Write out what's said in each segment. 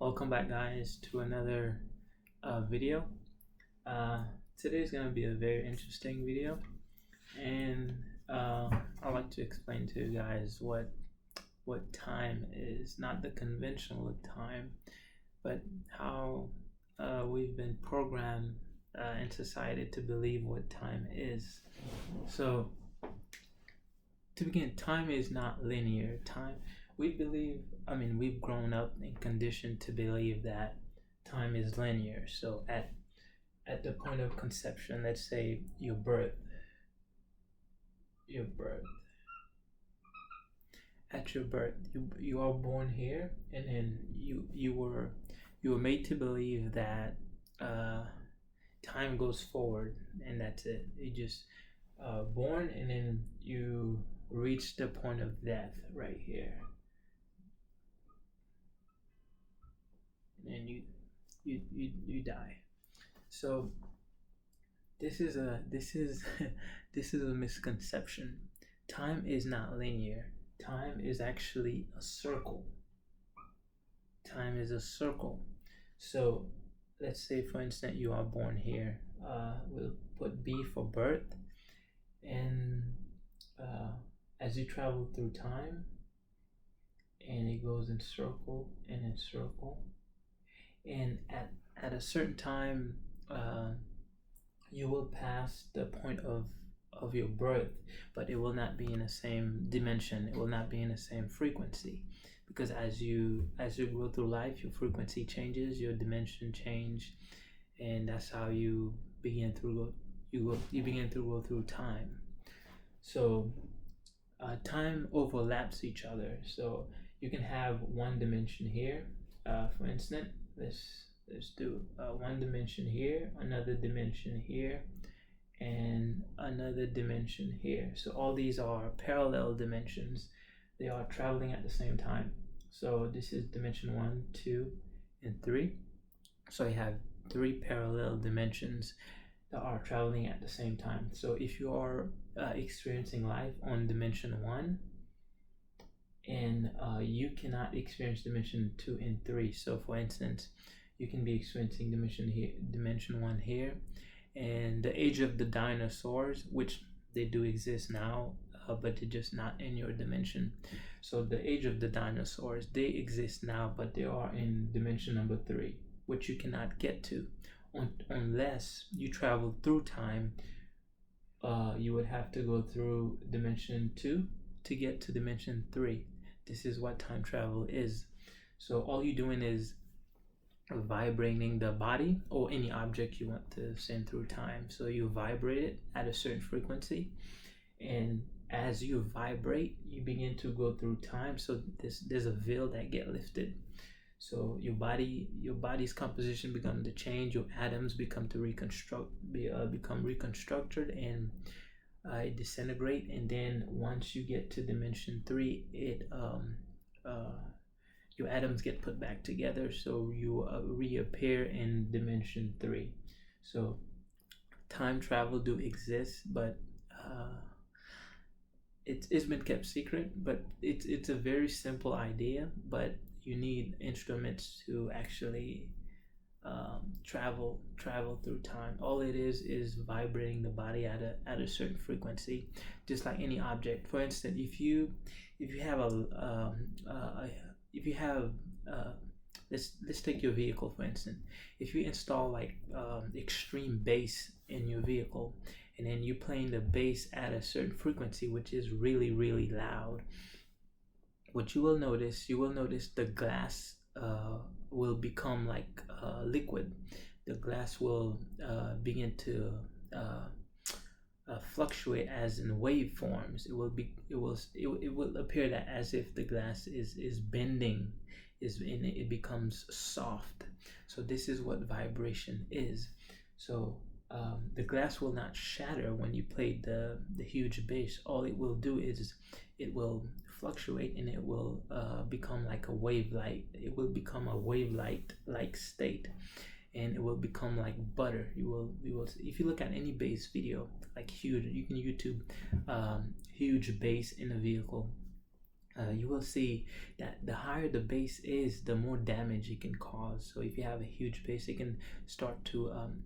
Welcome back, guys, to another video. Today's going to be a very interesting video, and I'd like to explain to you guys what time is. Not the conventional time, but how we've been programmed in society to believe what time is. So, to begin, time is not linear. We've grown up and conditioned to believe that time is linear. So at the point of conception, let's say your birth, at your birth, you are born here, and then you were made to believe that time goes forward, and that's it. You just born, and then you reach the point of death right here, and you die. So this is this is a misconception. Time is not linear. Time is actually a circle. Time is a circle. So let's say, for instance, you are born here. We'll put B for birth, and as you travel through time, and it goes in circle and in circle, and at a certain time, you will pass the point of your birth, but it will not be in the same dimension. It will not be in the same frequency, because as you go through life, your frequency changes, your dimension change, and that's how you begin to go through time. So time overlaps each other. So you can have one dimension here. For instance, let's do one dimension here, another dimension here, and another dimension here. So all these are parallel dimensions. They are traveling at the same time. So this is dimension 1, 2, and 3. So you have 3 parallel dimensions that are traveling at the same time. So if you are experiencing life on dimension 1, and you cannot experience dimension 2 and 3. So for instance, you can be experiencing dimension 1 here, and the age of the dinosaurs, which they do exist now, but they're just not in your dimension. So the age of the dinosaurs, they exist now, but they are in dimension number 3, which you cannot get to unless you travel through time. You would have to go through dimension 2 to get to dimension 3. This is what time travel is. So all you're doing is vibrating the body or any object you want to send through time. So you vibrate it at a certain frequency, and as you vibrate, you begin to go through time. So there's a veil that get lifted. So your body's composition becomes to change. Your atoms become reconstructed, and disintegrate. And then once you get to dimension 3, your atoms get put back together, so you reappear in dimension 3. So time travel do exist, but it's been kept secret. But it's a very simple idea, but you need instruments to actually travel through time. All it is vibrating the body at a certain frequency, just like any object. For instance, if you have let's take your vehicle, for instance. If you install like extreme bass in your vehicle, and then you playing the bass at a certain frequency, which is really, really loud, what you will notice the glass will become like liquid. The glass will begin to fluctuate as in wave forms. It will appear that as if the glass is bending, it becomes soft. So this is what vibration is. So the glass will not shatter when you play the huge bass. All it will do is it will fluctuate, and it will become like a wave light. It will become a wave light like state, and it will become like butter. You will if you look at any bass video, like huge, you can YouTube huge bass in a vehicle, you will see that the higher the base is, the more damage it can cause. So if you have a huge base, it can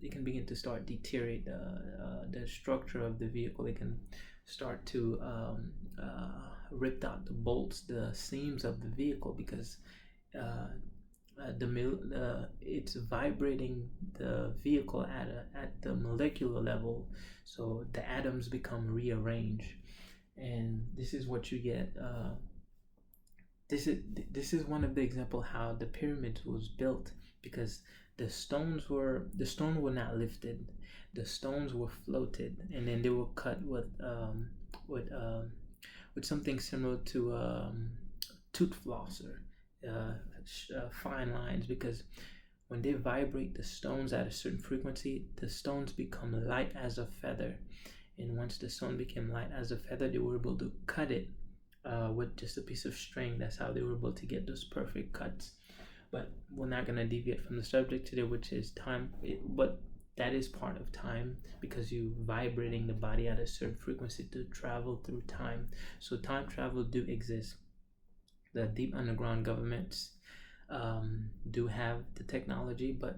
it can begin to start deteriorate the structure of the vehicle. It can start to rip out the bolts, the seams of the vehicle, because uh, it's vibrating the vehicle at the molecular level, so the atoms become rearranged, and this is what you get. This is this is one of the example how the pyramids was built, because the stone were not lifted, the stones were floated, and then they were cut with um, with something similar to tooth flosser, fine lines, because when they vibrate the stones at a certain frequency, the stones become light as a feather, and once the stone became light as a feather, they were able to cut it with just a piece of string. That's how they were able to get those perfect cuts. But we're not going to deviate from the subject today, which is time. But that is part of time, because you vibrating the body at a certain frequency to travel through time. So time travel do exist. The deep underground governments do have the technology, but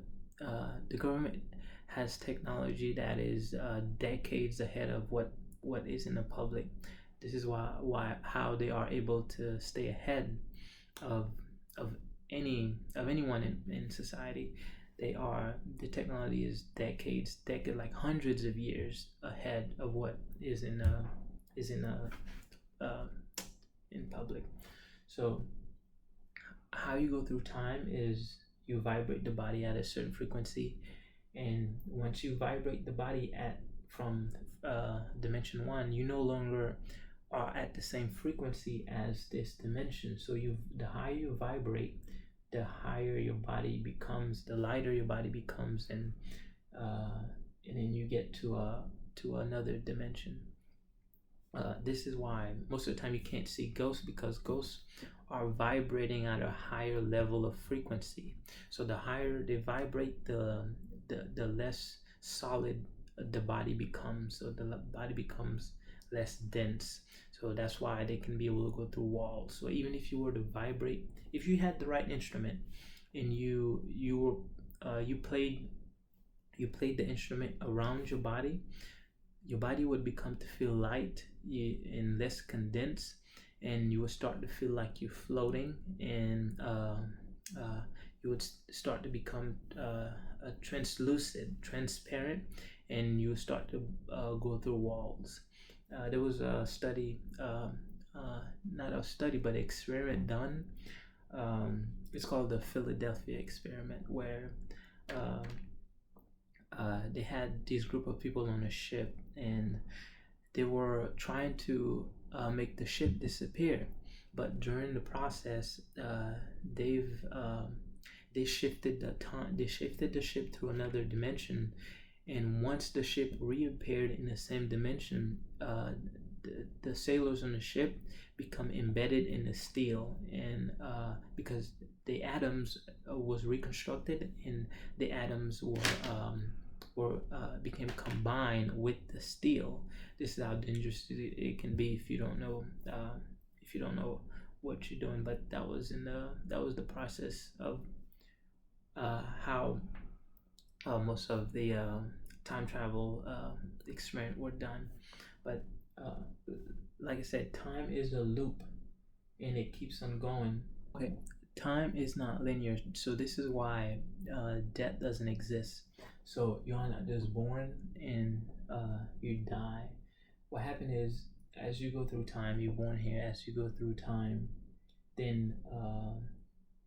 the government has technology that is decades ahead of what is in the public. This is why how they are able to stay ahead of of anyone in society. The technology is decade, like hundreds of years ahead of what is uh, in public. So how you go through time is you vibrate the body at a certain frequency, and once you vibrate the body at from dimension one, you no longer are at the same frequency as this dimension. So the higher you vibrate, the higher your body becomes, the lighter your body becomes, uh, and then you get to another dimension. This is why most of the time you can't see ghosts, because ghosts are vibrating at a higher level of frequency. So the higher they vibrate, the less solid the body becomes. So the body becomes less dense. So that's why they can be able to go through walls. So even if you were to vibrate, if you had the right instrument, and you played the instrument around your body would become to feel light and less condensed, and you would start to feel like you're floating, and you would start to become translucid, transparent, and you would start to go through walls. There was a study, not a study, but an experiment done. It's called the Philadelphia experiment, where um, they had this group of people on a ship, and they were trying to make the ship disappear. But during the process, they shifted the time. They shifted the ship to another dimension, and once the ship reappeared in the same dimension, the sailors on the ship become embedded in the steel, and because the atoms was reconstructed, and the atoms became combined with the steel. This is how dangerous it can be if you don't know what you're doing. But that was the process of how most of the time travel experiment were done. But uh, like I said, time is a loop, and it keeps on going. Okay, time is not linear, so this is why death doesn't exist. So you're not just born and you die. What happened is, as you go through time, you're born here. As you go through time, then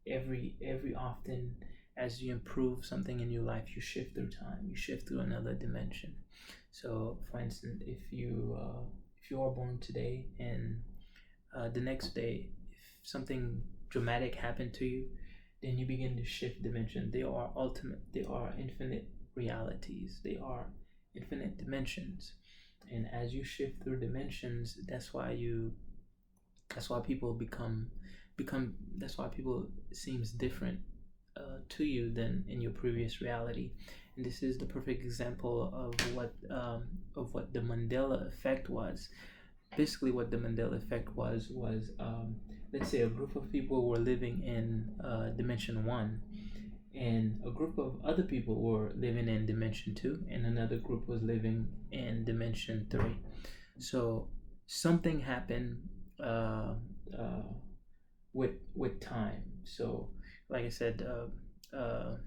every often as you improve something in your life, you shift through time. You shift through another dimension. So, for instance, if you are born today, and the next day, if something dramatic happened to you, then you begin to shift dimension. They are ultimate. They are infinite realities. They are infinite dimensions. And as you shift through dimensions, that's why people become that's why people seems different to you than in your previous reality. And this is the perfect example of what the Mandela effect was. basically what the Mandela Effect was let's say a group of people were living in dimension one, and a group of other people were living in dimension two, and another group was living in dimension three. So something happened uh, uh, with time. So, like I said, the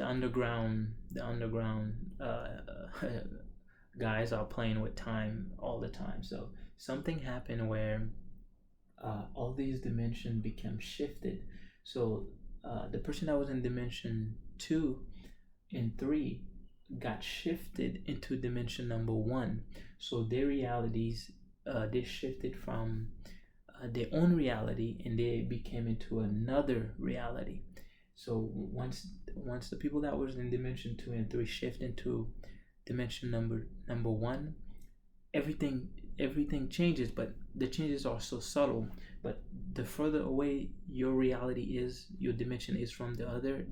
underground guys are playing with time all the time. So something happened where all these dimensions became shifted. So the person that was in dimension two and three got shifted into dimension number one. So their realities, they shifted from their own reality and they became into another reality. So once the people that was in dimension two and three shift into dimension number one, everything everything changes, but the changes are so subtle. But the further away your reality is, your dimension is from the other,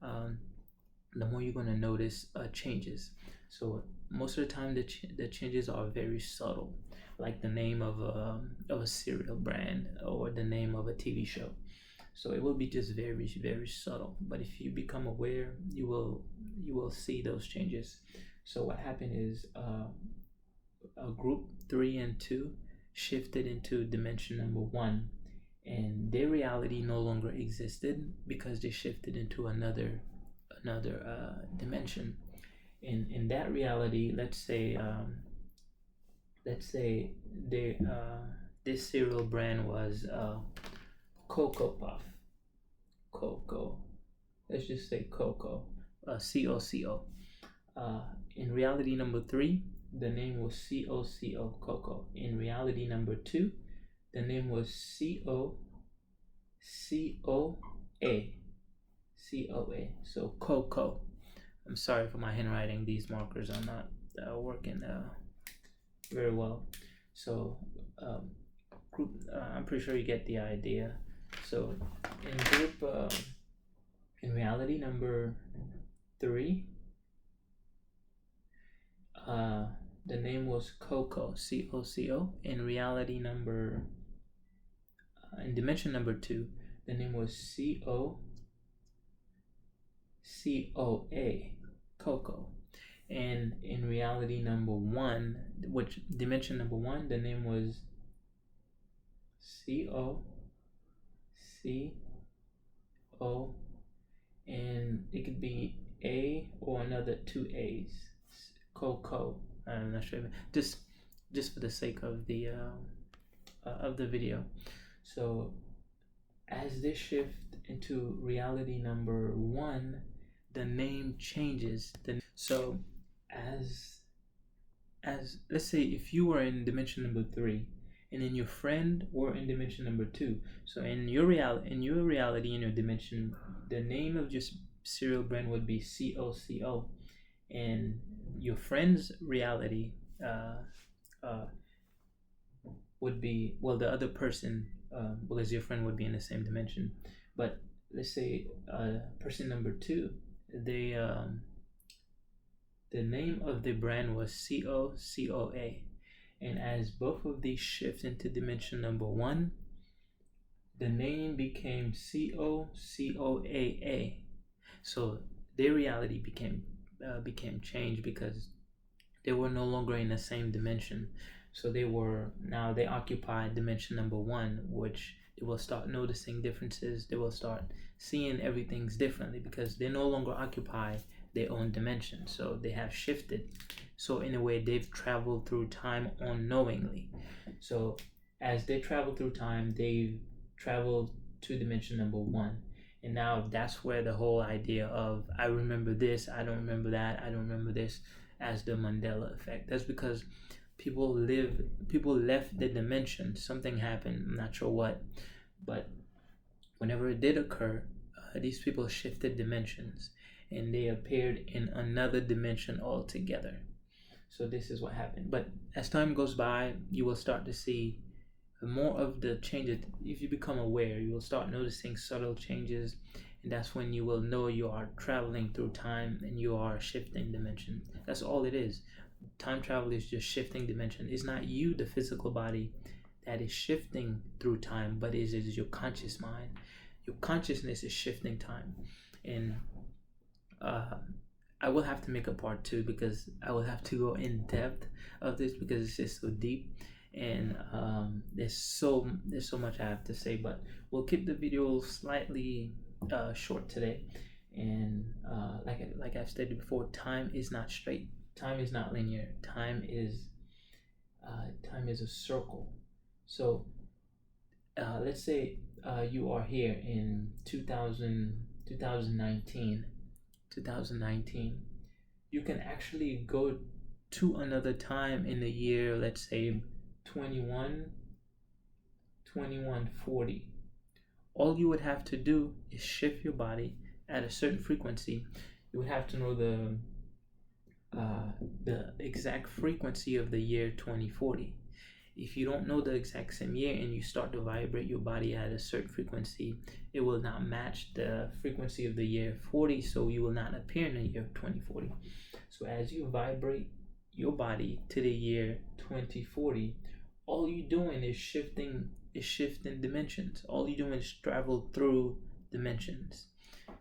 um, the more you're going to notice changes. So most of the time the changes are very subtle, like the name of a cereal brand or the name of a TV show. So it will be just very very subtle, but if you become aware, you will see those changes. So what happened is group 3 and 2 shifted into dimension number 1, and their reality no longer existed because they shifted into another dimension. In that reality, let's say they this cereal brand was Cocoa Puff. Cocoa. Let's just say Cocoa. COCO. In reality number 3, the name was COCO, Cocoa. In reality number 2, the name was COCOA. COA. So Cocoa. I'm sorry for my handwriting. These markers are not working very well. So group. I'm pretty sure you get the idea. So in group, in reality number 3, the name was Coco, COCO. In reality number, in dimension number 2, the name was COCOA, Coco. And in reality number 1, which dimension number 1, the name was COCO, and it could be A or another 2 A's. Coco. I'm not sure. Just for the sake of the video. So as they shift into reality number 1, the name changes. So as let's say if you were in dimension number 3 and then your friend were in dimension number 2, so in your reality in your dimension, the name of your cereal brand would be COCO, and your friend's reality would be, well, the other person, because your friend would be in the same dimension. But let's say person number 2, they the name of the brand was COCOA, and as both of these shift into dimension number 1, the name became COCOAA. So their reality became changed because they were no longer in the same dimension. So they occupied dimension number 1, which they will start noticing differences. They will start seeing everything's differently because they no longer occupy their own dimension. So they have shifted. So in a way, they've traveled through time unknowingly. So as they travel through time, they've traveled to dimension number 1. And now that's where the whole idea of I remember this, I don't remember that, I don't remember this, as the Mandela effect. That's because people left the dimension. Something happened, I'm not sure what, but whenever it did occur, these people shifted dimensions and they appeared in another dimension altogether. So this is what happened. But as time goes by, you will start to see more of the changes. If you become aware, you will start noticing subtle changes, and that's when you will know you are traveling through time and you are shifting dimension. That's all it is. Time travel is just shifting dimension. It's not you, the physical body, that is shifting through time, but it is your conscious mind. Your consciousness is shifting time. And I will have to make a part 2 because I will have to go in depth of this because it's just so deep, and there's so much I have to say. But we'll keep the video slightly short today. And like I've stated before, time is not straight. Time is not linear. Time is a circle. So let's say you are here in 2019. You can actually go to another time in the year, let's say 2140. All you would have to do is shift your body at a certain frequency. You would have to know the exact frequency of the year 2040. If you don't know the exact same year and you start to vibrate your body at a certain frequency, it will not match the frequency of the year 40, so you will not appear in the year 2040. So as you vibrate your body to the year 2040, all you're doing is shifting dimensions. All you're doing is travel through dimensions.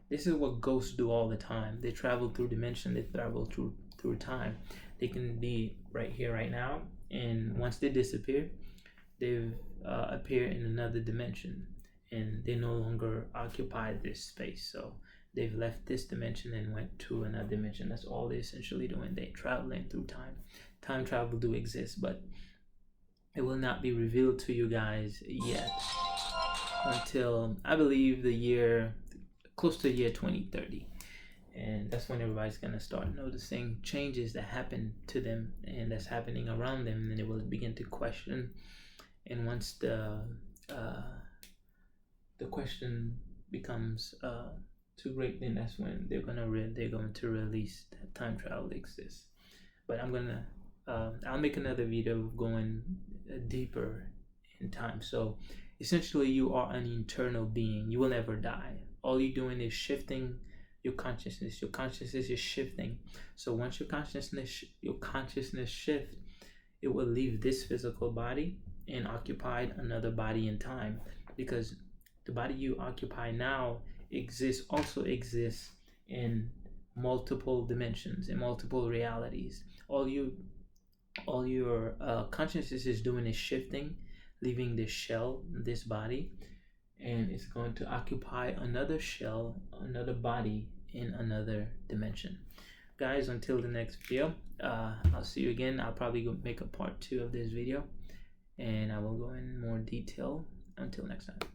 This is what ghosts do all the time. They travel through dimension, they travel through time. They can be right here, right now, and once they disappear, they've appeared in another dimension, and they no longer occupy this space. So they've left this dimension and went to another dimension. That's all they're essentially doing. They're traveling through time. Time travel do exist, but it will not be revealed to you guys yet until I believe the year close to the year 2030. And that's when everybody's gonna start noticing changes that happen to them and that's happening around them, and they will begin to question. And once the question becomes too great, then that's when they're going to release that time travel exists. But I'll make another video going deeper in time. So essentially, you are an eternal being. You will never die. All you're doing is shifting your consciousness. Your consciousness is shifting. So once your consciousness shift, it will leave this physical body and occupy another body in time, because the body you occupy now also exists in multiple dimensions, in multiple realities. All your consciousness is doing is shifting, leaving this shell, this body, and it's going to occupy another shell, another body in another dimension. Guys, until the next video, I'll see you again. I'll probably make a part 2 of this video, and I will go in more detail. Until next time.